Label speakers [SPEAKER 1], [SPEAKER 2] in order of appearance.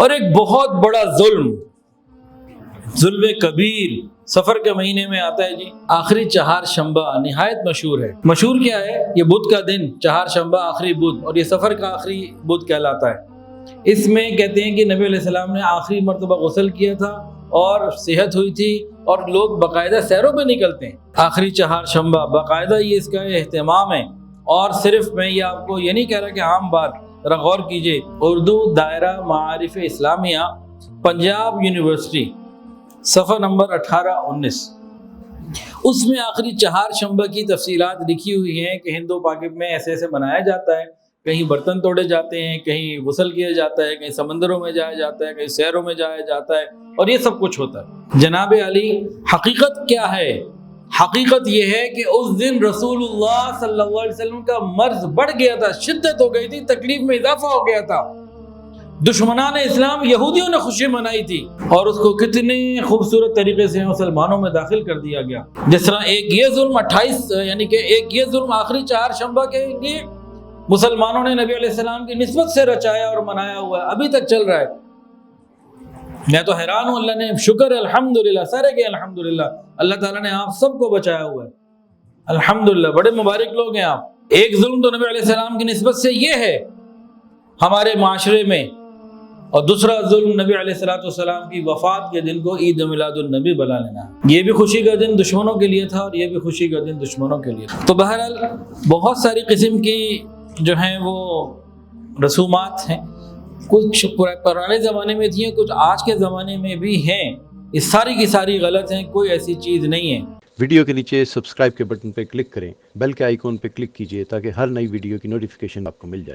[SPEAKER 1] اور ایک بہت بڑا ظلم کبیر سفر کے مہینے میں آتا ہے جی، آخری چہار شنبہ نہایت مشہور ہے۔ مشہور کیا ہے؟ یہ بدھ کا دن، چہار شنبہ آخری بدھ، اور یہ سفر کا آخری بدھ کہلاتا ہے۔ اس میں کہتے ہیں کہ نبی علیہ السلام نے آخری مرتبہ غسل کیا تھا اور صحت ہوئی تھی، اور لوگ باقاعدہ سیروں پہ نکلتے ہیں آخری چہار شنبہ، باقاعدہ یہ اس کا اہتمام ہے۔ اور صرف میں یہ آپ کو یہ نہیں کہہ رہا کہ عام بات، ذرا غور کیجئے، اردو دائرہ معارف اسلامیہ پنجاب یونیورسٹی صفحہ نمبر 18-19، اس میں آخری چہار شنبہ کی تفصیلات لکھی ہوئی ہیں کہ ہندو پاک میں ایسے ایسے منایا جاتا ہے، کہیں برتن توڑے جاتے ہیں، کہیں غسل کیا جاتا ہے، کہیں سمندروں میں جایا جاتا ہے، کہیں سیروں میں جایا جاتا ہے، اور یہ سب کچھ ہوتا ہے۔ جناب علی، حقیقت کیا ہے؟ حقیقت یہ ہے کہ اس دن رسول اللہ صلی اللہ علیہ وسلم کا مرض بڑھ گیا تھا، شدت ہو گئی تھی، تکلیف میں اضافہ ہو گیا تھا۔ دشمنان اسلام یہودیوں نے خوشی منائی تھی، اور اس کو کتنے خوبصورت طریقے سے مسلمانوں میں داخل کر دیا گیا۔ جس طرح ایک یہ ظلم 28 یعنی کہ ایک یہ ظلم آخری چہار شنبہ کے لیے مسلمانوں نے نبی علیہ السلام کی نسبت سے رچایا اور منایا ہوا ہے، ابھی تک چل رہا ہے۔ میں تو حیران ہوں، اللہ نے شکر الحمدللہ، سارے کے الحمدللہ، اللہ تعالیٰ نے آپ سب کو بچایا ہوا ہے، الحمدللہ، بڑے مبارک لوگ ہیں آپ۔ ایک ظلم تو نبی علیہ السلام کی نسبت سے یہ ہے ہمارے معاشرے میں، اور دوسرا ظلم نبی علیہ السلام کی وفات کے دن کو عید میلاد النبی بنا لینا، یہ بھی خوشی کا دن دشمنوں کے لیے تھا، اور یہ بھی خوشی کا دن دشمنوں کے لیے تھا۔ تو بہرحال بہت ساری قسم کی جو ہیں وہ رسومات ہیں، کچھ پرانے زمانے میں تھیں، کچھ آج کے زمانے میں بھی ہیں، یہ ساری کی ساری غلط ہیں، کوئی ایسی چیز نہیں ہے۔
[SPEAKER 2] ویڈیو کے نیچے سبسکرائب کے بٹن پہ کلک کریں، بیل کے آئیکن پہ کلک کیجئے تاکہ ہر نئی ویڈیو کی نوٹیفیکیشن آپ کو مل جائے۔